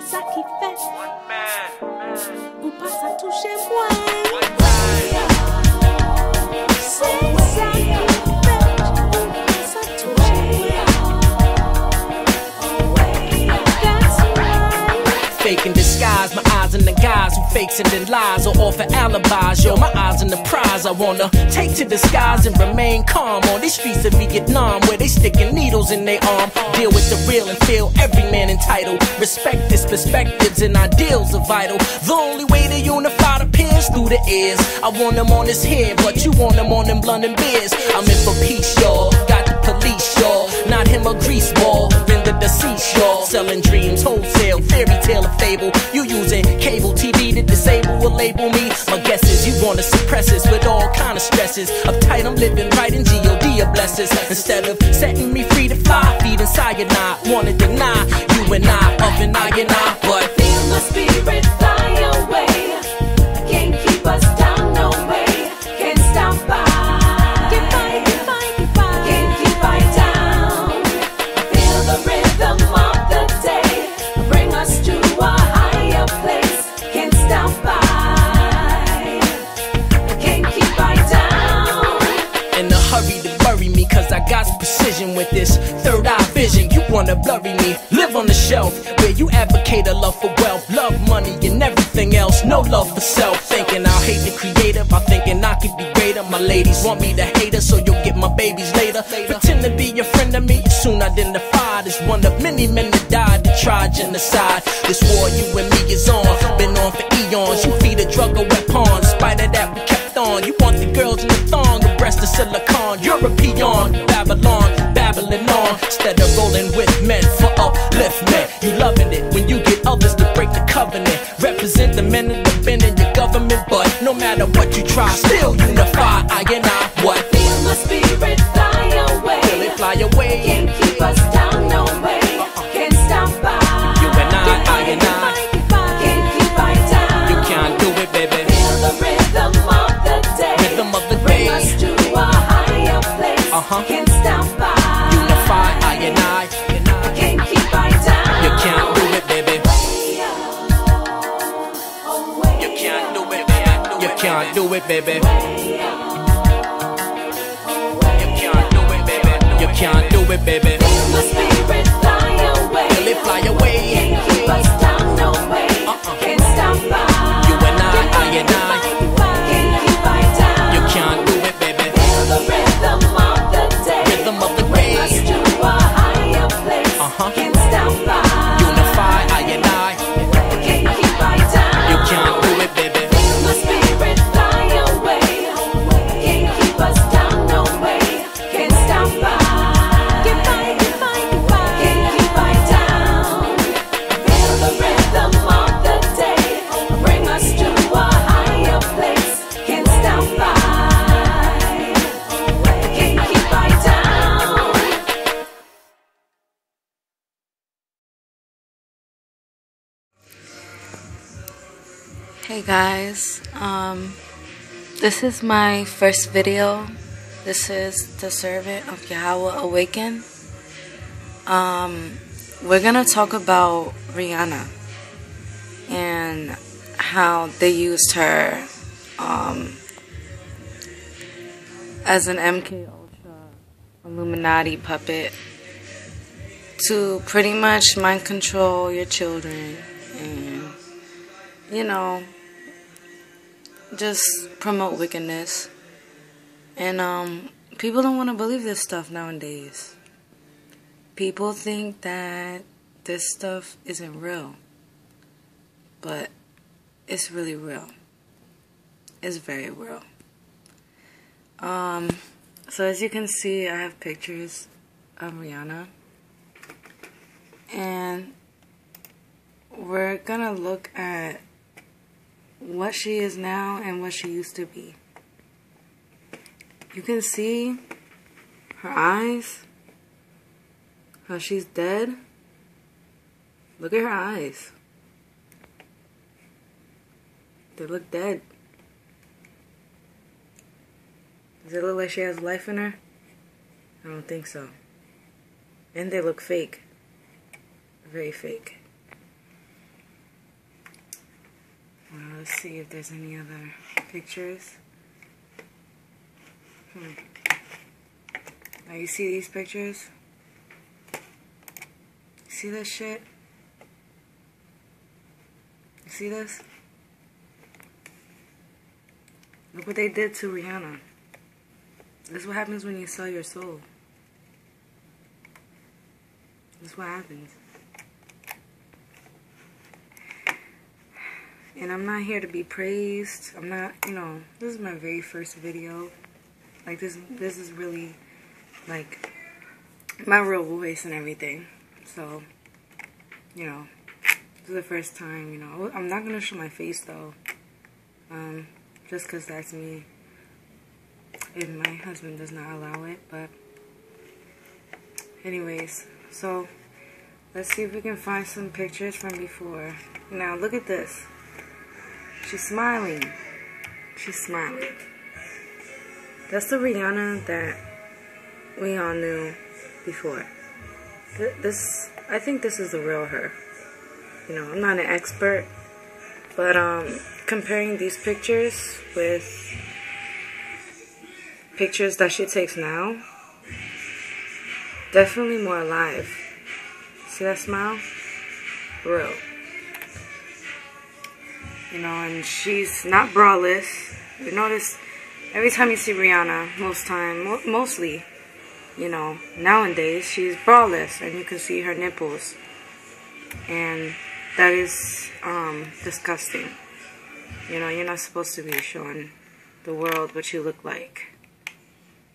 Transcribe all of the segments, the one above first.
ça qui fait. Ou pas ça touche moi. C'est ça qui fait. Ou pas ça touche moi. Fake in disguise, my eyes on the guys who fakes and then lies or offer alibis. Yo, my eyes on the prize I wanna take to the skies and remain calm on these streets of Vietnam where they sticking needles in their arm. Deal with the real and feel every man entitled. Respect this perspectives and ideals are vital. The only way to unify the peers through the ears. I want them on his head, but you want them on them blunt and beers. I'm in for peace, y'all. Got the police, y'all. Not him a grease ball. Render the seashore. Selling dreams, wholesale, fairy tale or fable. You using cable TV to disable or label me. My guess is you wanna suppress us with all kind of stresses. Uptight, I'm living right in G.O.D. of blessings. Instead of setting me free to fly, feed inside and I wanna deny you and I, up and I, but Feel my spirit fly away. Can't keep us down, no way. Can't stop by. Can't keep I down. Feel the rhythm of the day. Bring us to a higher place. Can't stop by. Can't keep I down. in a hurry to bury me, cause I got precision with this third eye vision. You wanna blurry me, live on the shelf where you advocate a love for wealth, love money and everything else, no love for self. Thinking I'll hate the creator by thinking I could be greater. My ladies want me to hate her, so you'll get my babies later. Pretend to be a friend of me, soon identified as one of many men that died to try genocide. This war you and me is on, been on for eons. You feed a drug or weapon, in spite of that we kept on. You want the girls in the thong, a breast of silicone. You're a peon, Babylon, babbling on. Instead of rolling with men for upliftment, you loving it when you get others to break the covenant. Represent the men that have been in your government, but no matter what you try, still unify. I and I, what? Feel my spirit fly away. Feel it fly away. Can't keep us down, no way. Can't stop by. You and I and I. Can't keep I down. You can't do it, baby. Feel the rhythm of the day. Rhythm of the Bring day. us to a higher place. Can't stop by. Unify, I and I. Can't keep I down. You can't do it, baby. You can't do it, baby. You can't do it, baby. You can't do it, baby. Feel my spirit fly away. Feel it fly away. Can't keep us down, no way. Can't stop by. You and I and I. Can't keep I down. You can't do it, baby. Feel the rhythm of the day. Rhythm of the Bring us day. to a higher place. Can't stop by. Unify, I and I. Can't keep I down. You can't do it, baby. Feel my spirit fly away. Can't keep us down, no way. Can't stop by. Can't keep I down. Feel the rhythm of the day. Bring us to a higher place. Can't stop by. Can't keep I down. Hey guys, this is my first video. This is the Servant of Yahweh Awaken. We're gonna talk about Rihanna and how they used her as an MK Ultra Illuminati puppet to pretty much mind control your children and, you know, just promote wickedness. And people don't want to believe this stuff nowadays. People think that this stuff isn't real, but it's really real. It's very real. So as you can see, I have pictures of Rihanna, and we're gonna look at what she is now and what she used to be. You can see her eyes, how she's dead. Look at her eyes. They look dead. Does it look like she has life in her? I don't think so. And they look fake. Very fake. Well, let's see if there's any other pictures. Now you see these pictures? See this shit? You see this? Look what they did to Rihanna. This is what happens when you sell your soul. This is what happens. And I'm not here to be praised. I'm not, you know, this is my very first video. Like, this is really, like, my real voice and everything. So, you know, this is the first time, you know. I'm not going to show my face, though. Just because that's me. And my husband does not allow it, but anyways, so let's see if we can find some pictures from before. Now, look at this. She's smiling. She's smiling. That's the Rihanna that we all knew before. I think this is the real her. You know, I'm not an expert, but comparing these pictures with pictures that she takes now, definitely more alive. See that smile? Real. You know, and she's not braless. You notice every time you see Rihanna, mostly, you know, nowadays, she's braless, and you can see her nipples. And that is disgusting. You know, you're not supposed to be showing the world what you look like.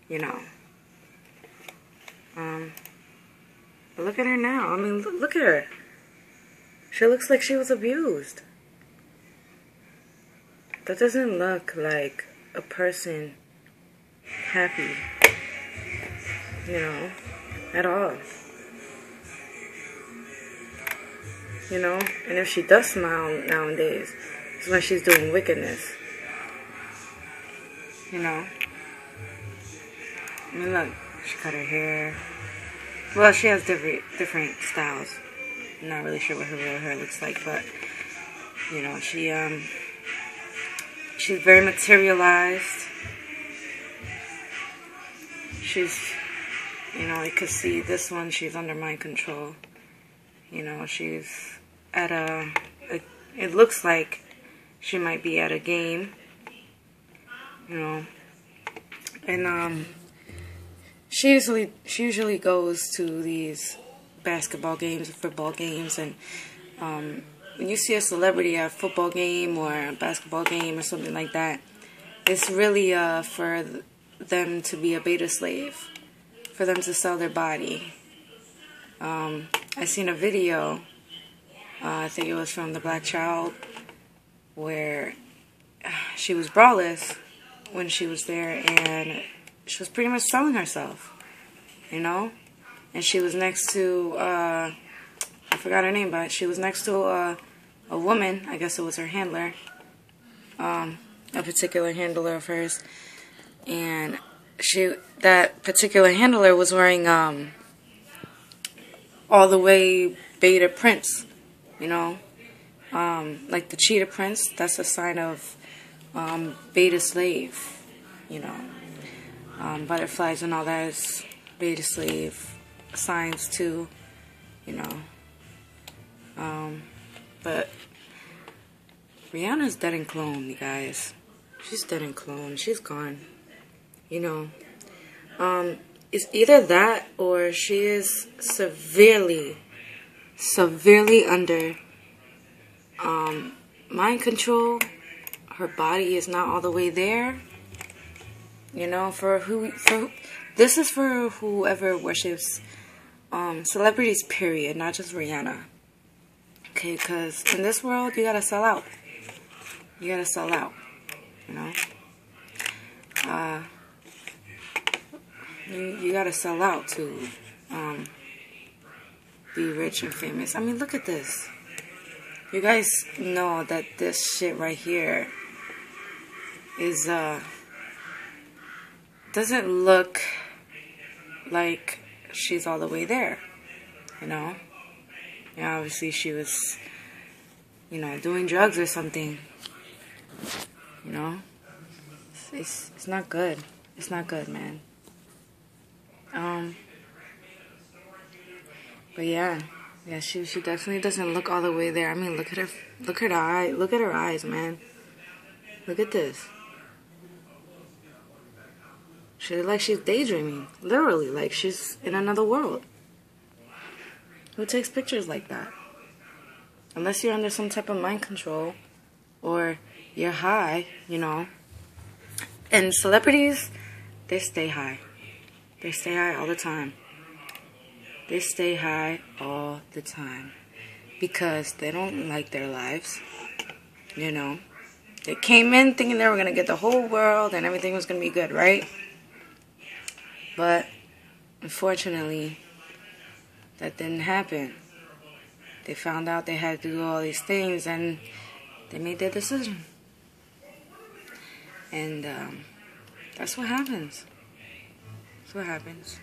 You know. But look at her now. I mean, look at her. She looks like she was abused. That doesn't look like a person happy. You know, at all. You know, and if she does smile nowadays, it's when she's doing wickedness. You know. I mean, look, she cut her hair. Well, she has different styles. I'm not really sure what her real hair looks like, but you know, she's very materialized. She's, you know, you could see this one. She's under mind control. You know, she's at it looks like she might be at a game. You know, and She usually goes to these basketball games, football games, and when you see a celebrity at a football game or a basketball game or something like that, it's really for them to be a beta slave, for them to sell their body. I seen a video, I think it was from the Black Child, where she was braless when she was there, and she was pretty much selling herself, you know? And she was next to, I forgot her name, but she was next to a woman, I guess it was her handler, a particular handler of hers, and that particular handler was wearing all the way beta prints, you know? Like the cheetah prints, that's a sign of beta slave, you know? Butterflies and all that is beta slave signs too, you know. But Rihanna's dead and clone, you guys. She's dead and clone. She's gone. You know. It's either that or she is severely under mind control. Her body is not all the way there. You know, this is for whoever worships celebrities, period, not just Rihanna. Okay, because in this world, you gotta sell out. You gotta sell out, you know. You gotta sell out to be rich and famous. I mean, look at this. You guys know that this shit right here is doesn't look like she's all the way there, you know. Yeah, obviously she was, you know, doing drugs or something. You know? It's not good. It's not good, man. But yeah, she definitely doesn't look all the way there. I mean, look at her eyes, man. Look at this. She looks like she's daydreaming, literally, like she's in another world. Who takes pictures like that? Unless you're under some type of mind control, or you're high, you know. And celebrities, they stay high. They stay high all the time. They stay high all the time because they don't like their lives, you know. They came in thinking they were going to get the whole world and everything was going to be good, right? But unfortunately, that didn't happen. They found out they had to do all these things and they made their decision. And that's what happens. That's what happens.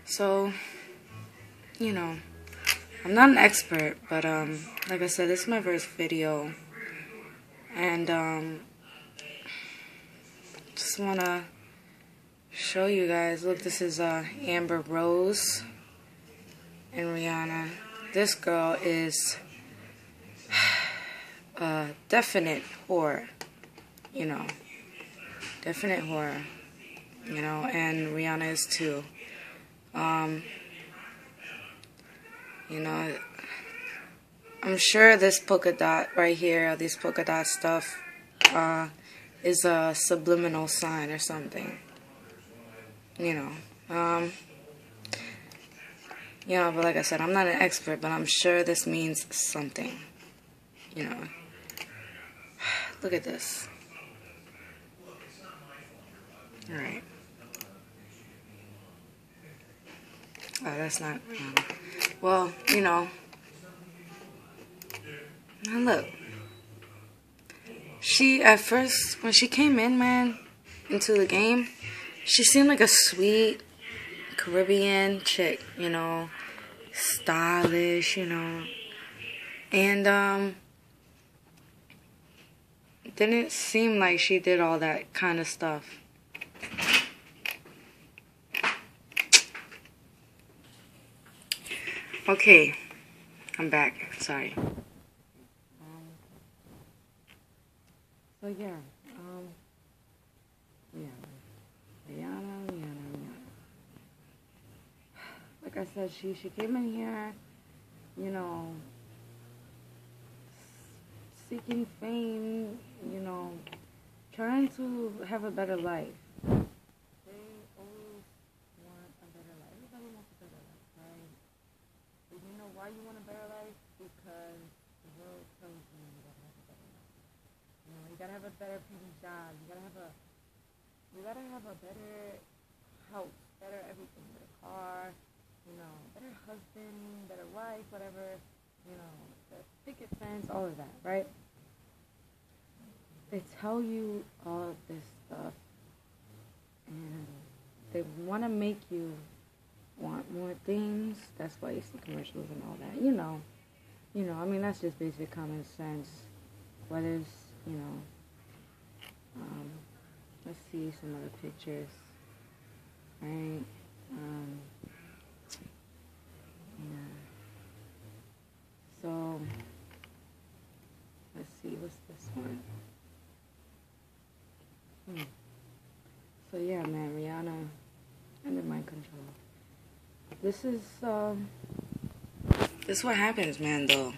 So, you know, I'm not an expert, but like I said, this is my first video, and just wanna show you guys. Look, this is Amber Rose and Rihanna. This girl is a definite whore, you know, definite whore, you know, and Rihanna is too. You know, I'm sure this polka dot right here, this polka dot stuff, is a subliminal sign or something. You know, but like I said, I'm not an expert, but I'm sure this means something. You know, look at this. All right. Oh, that's not. Well, you know. Now look. She, at first, when she came in, man, into the game, she seemed like a sweet Caribbean chick, you know, stylish, you know, and didn't seem like she did all that kind of stuff. Okay, I'm back. Sorry. So yeah, Rihanna. Like I said, she came in here, you know, seeking fame, you know, trying to have a better life. They always want a better life. Everybody wants a better life, right? But you know why you want a better life? Because the world tells you you gotta have a better life. You know, you gotta have a better paying job. You gotta have a better house, better everything, better car, you know, better husband, better wife, whatever, you know, the picket fence, all of that, right? They tell you all of this stuff, and they want to make you want more things. That's why you see commercials and all that, you know, I mean, that's just basic common sense. Whether it's, you know, let's see some other pictures, right? Yeah. So, let's see, what's this one? So yeah, man, Rihanna, under my control. This is what happens, man, though.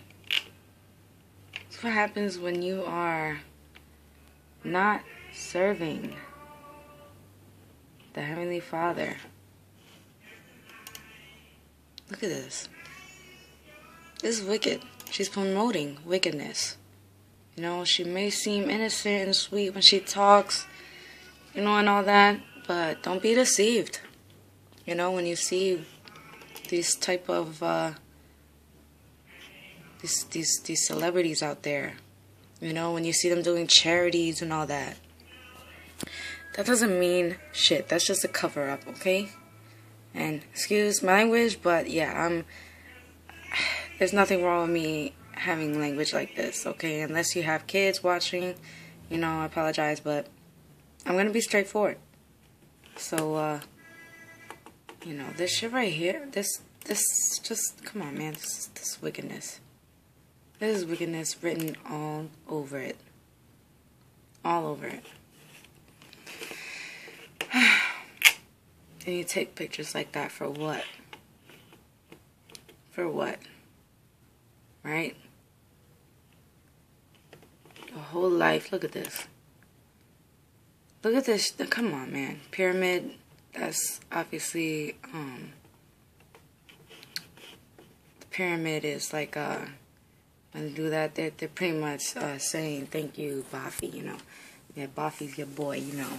This is what happens when you are not serving the Heavenly Father. Look at this. This is wicked. She's promoting wickedness. You know, she may seem innocent and sweet when she talks, you know, and all that, but don't be deceived. You know, when you see these type of these celebrities out there, you know, when you see them doing charities and all that, that doesn't mean shit. That's just a cover-up, okay? And excuse my language, but yeah, there's nothing wrong with me having language like this, okay? Unless you have kids watching, you know, I apologize, but I'm gonna be straightforward. So, you know, this shit right here, this just, come on, man, this wickedness. This is wickedness written all over it. All over it. And you take pictures like that for what? For what? Right? A whole life. Look at this. Look at this. Come on, man. Pyramid. That's obviously, the pyramid is like, when they do that, they're pretty much saying, thank you, Buffy, you know. Yeah, Buffy's your boy, you know.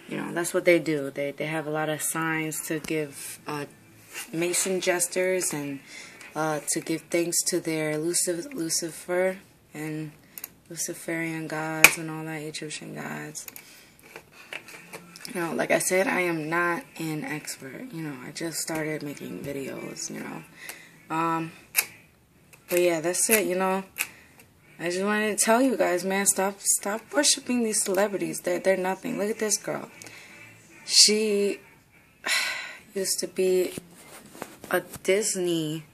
You know, that's what they do. They have a lot of signs to give Mason jesters and to give thanks to their Lucifer and Luciferian gods and all that, Egyptian gods. You know, like I said, I am not an expert. You know, I just started making videos, you know. But yeah, that's it, you know. I just wanted to tell you guys, man, stop worshiping these celebrities. They're nothing. Look at this girl. She used to be a Disney.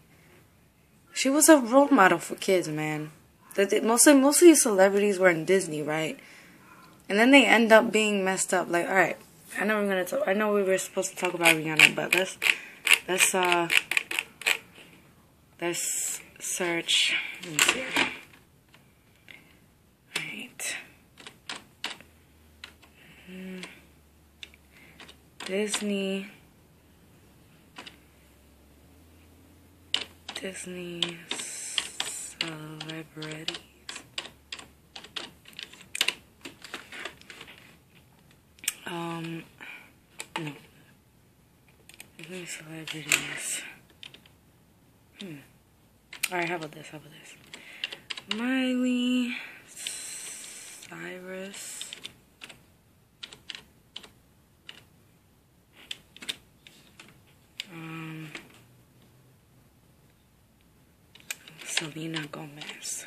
She was a role model for kids, man. Most of these celebrities were in Disney, right? And then they end up being messed up. Like, all right, I know we were supposed to talk about Rihanna, but let's search. Let me see. Right. Disney celebrities. No. Disney celebrities. Alright, how about this? Miley Cyrus. Selena Gomez.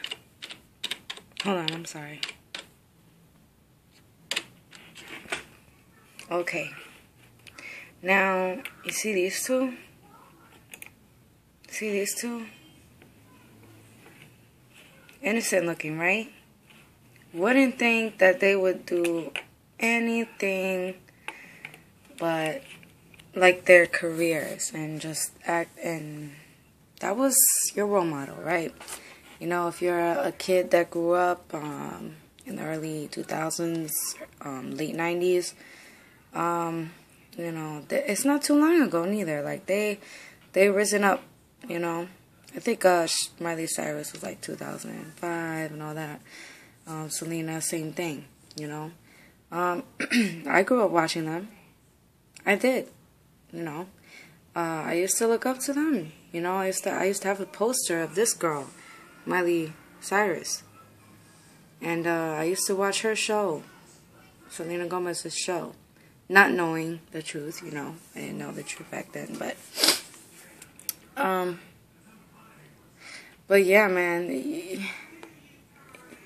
Hold on, I'm sorry. Okay. Now, you see these two? See these two? Innocent looking, right? Wouldn't think that they would do anything but like their careers and just act, and that was your role model, right? You know, if you're a kid that grew up in the early 2000s, late 90s, you know, it's not too long ago neither. Like they risen up, you know. I think Miley Cyrus was like 2005 and all that. Selena, same thing, you know. I grew up watching them. I did, you know. I used to look up to them, you know. I used to have a poster of this girl, Miley Cyrus, and I used to watch her show, Selena Gomez's show, not knowing the truth, you know. I didn't know the truth back then, but yeah, man, you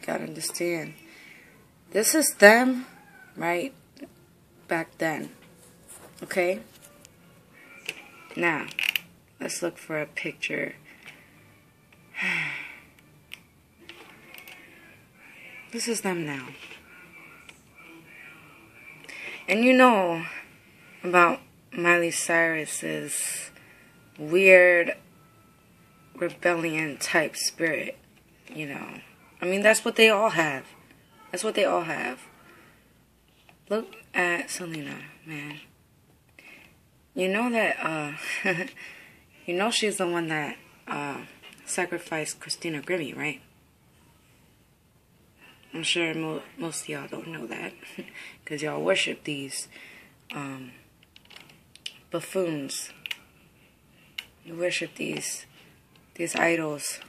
gotta understand. This is them, right, back then, okay? Now, let's look for a picture. This is them now. And you know about Miley Cyrus's weird rebellion type spirit, you know. I mean, that's what they all have. That's what they all have. Look at Selena, man. You know that, you know she's the one that sacrificed Christina Grimmie, right? I'm sure most of y'all don't know that, because y'all worship these buffoons. You worship these idols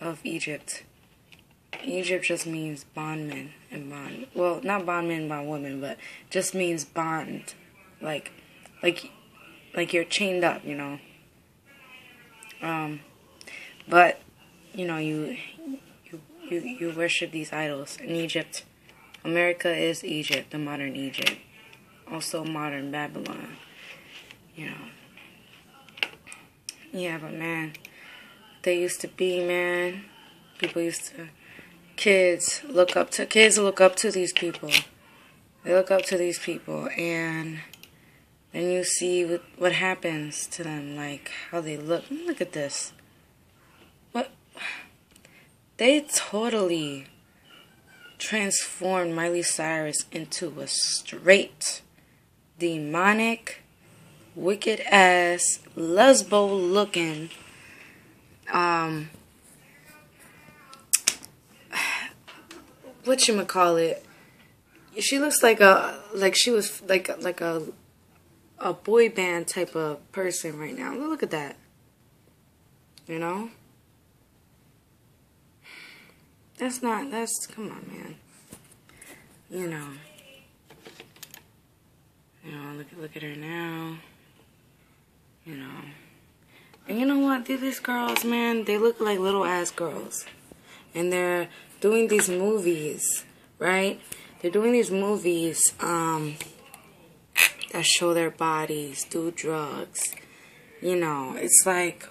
of Egypt. Egypt just means bondmen and bond. Well, not bondmen, bondwomen, but just means bond. Like you're chained up, you know. But you know, you worship these idols in Egypt. America is Egypt, the modern Egypt, also modern Babylon. You know. Yeah, but man, they used to be, man. Kids look up to these people. They look up to these people, and then you see what happens to them, like how they look. Look at this. What? They totally transformed Miley Cyrus into a straight, demonic, wicked ass, lesbo looking, whatchamacallit. She looks like she was like a boy band type of person right now. Look at that. You know? Come on, man. You know, look at her now. You know. And you know what? These girls, man, they look like little ass girls. And they're doing these movies, right? They're doing these movies that show their bodies, do drugs. You know, it's like,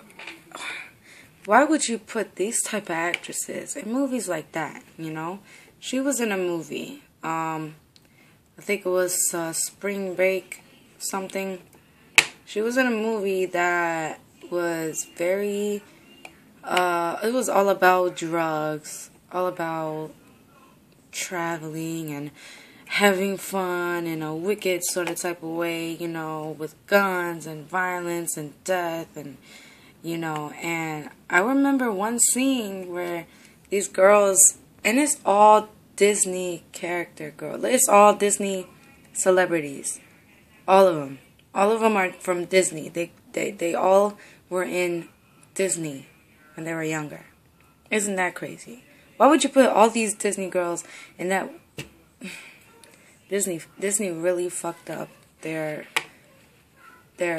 why would you put these type of actresses in movies like that, you know? She was in a movie. I think it was Spring Break something. She was in a movie that was very, it was all about drugs, all about traveling and having fun in a wicked sort of type of way, you know, with guns and violence and death and, you know, and I remember one scene where these girls, and it's all Disney character girls, it's all Disney celebrities, all of them are from Disney. They all were in Disney when they were younger. Isn't that crazy? Why would you put all these Disney girls in that? Disney really fucked up their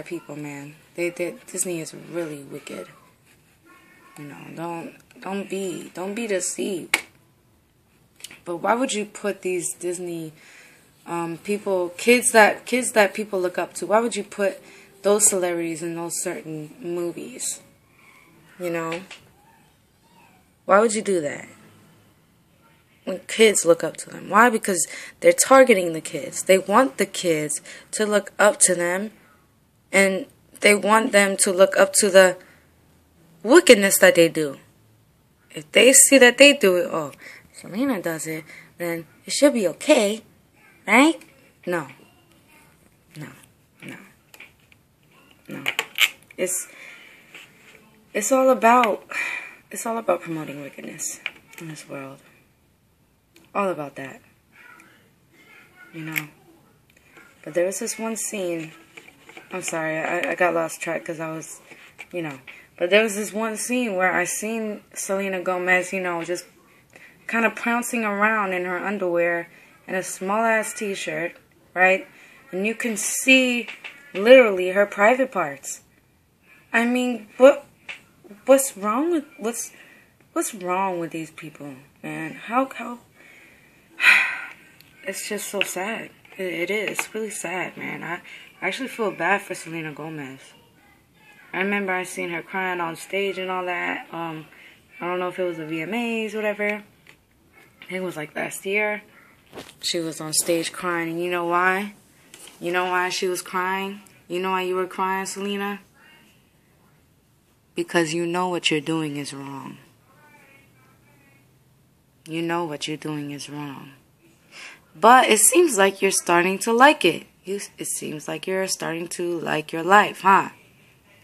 people, man. Disney is really wicked. You know, don't be deceived. But why would you put these Disney kids that people look up to? Why would you put those celebrities in those certain movies? You know, why would you do that? When kids look up to them. Why? Because they're targeting the kids. They want the kids to look up to them, and they want them to look up to the wickedness that they do. If they see that they do it, oh, Selena does it, then it should be okay, right? No. It's all about promoting wickedness in this world. All about that, you know. But there was this one scene. I'm sorry, I got lost track because I was, you know. But there was this one scene where I seen Selena Gomez, you know, just kind of pouncing around in her underwear and a small ass t-shirt, right? And you can see literally her private parts. I mean, what's wrong with these people, man? How? It's just so sad. It is. It's really sad, man. I actually feel bad for Selena Gomez. I remember I seen her crying on stage and all that. I don't know if it was the VMAs, whatever. I think it was like last year. She was on stage crying, and you know why? You know why she was crying? You know why you were crying, Selena? Because you know what you're doing is wrong. You know what you're doing is wrong. But it seems like you're starting to like it. It seems like you're starting to like your life, huh?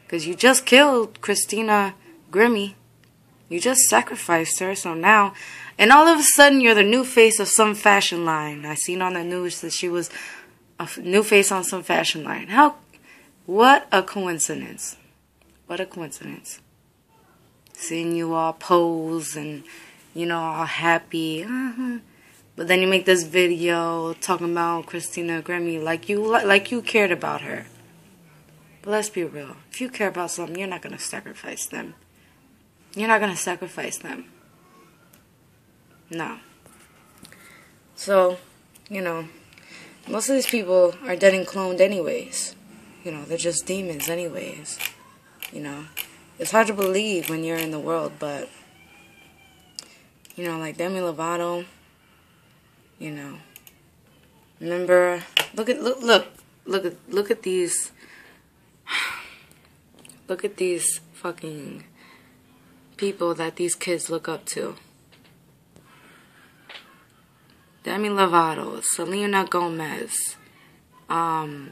Because you just killed Christina Grimmie. You just sacrificed her, so now... And all of a sudden, you're the new face of some fashion line. I seen on the news that she was a new face on some fashion line. What a coincidence. What a coincidence. Seeing you all pose and, you know, all happy. But then you make this video talking about Christina Grimmie like you cared about her. But let's be real. If you care about something, you're not going to sacrifice them. You're not going to sacrifice them. No. So, you know, most of these people are dead and cloned anyways. You know, they're just demons anyways. You know, it's hard to believe when you're in the world, but, you know, like Demi Lovato, you know, remember, look at these, look at these fucking people that these kids look up to. Demi Lovato, Selena Gomez,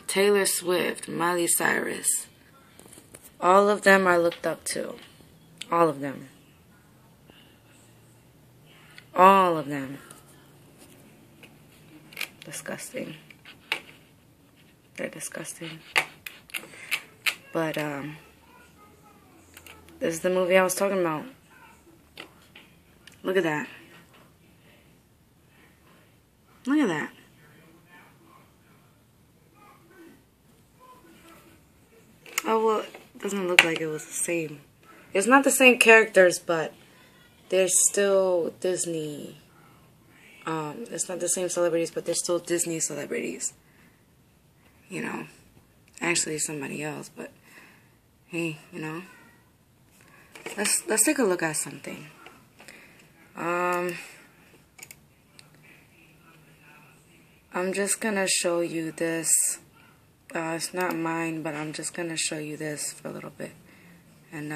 Taylor Swift, Miley Cyrus. All of them are looked up to. All of them. All of them. Disgusting. They're disgusting. But, this is the movie I was talking about. Look at that. Look at that. Oh, well, it doesn't look like it was the same. It's not the same characters, but they're still Disney. It's not the same celebrities, but they're still Disney celebrities. You know, actually somebody else, but hey, you know, let's take a look at something. I'm just gonna show you this. It's not mine, but I'm just gonna show you this for a little bit and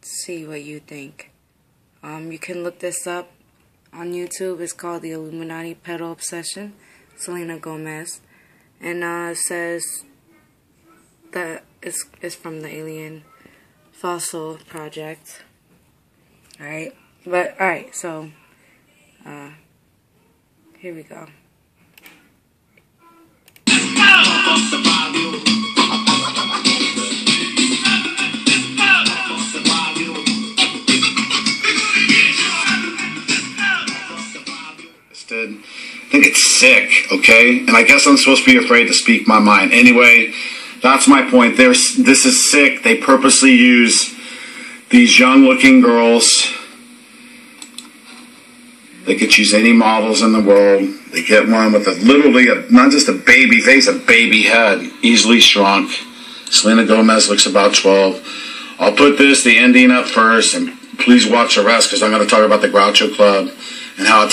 see what you think. You can look this up on YouTube. It's called The Illuminati Pedo Obsession, Selena Gomez, and it says that it's from the Alien Fossil Project. Alright, but alright, so here we go. I think it's sick, okay? And I guess I'm supposed to be afraid to speak my mind. Anyway, that's my point. This is sick. They purposely use these young-looking girls. They could choose any models in the world. They get one with literally not just a baby face, a baby head, easily shrunk. Selena Gomez looks about 12. I'll put the ending up first, and please watch the rest because I'm going to talk about the Groucho Club and how it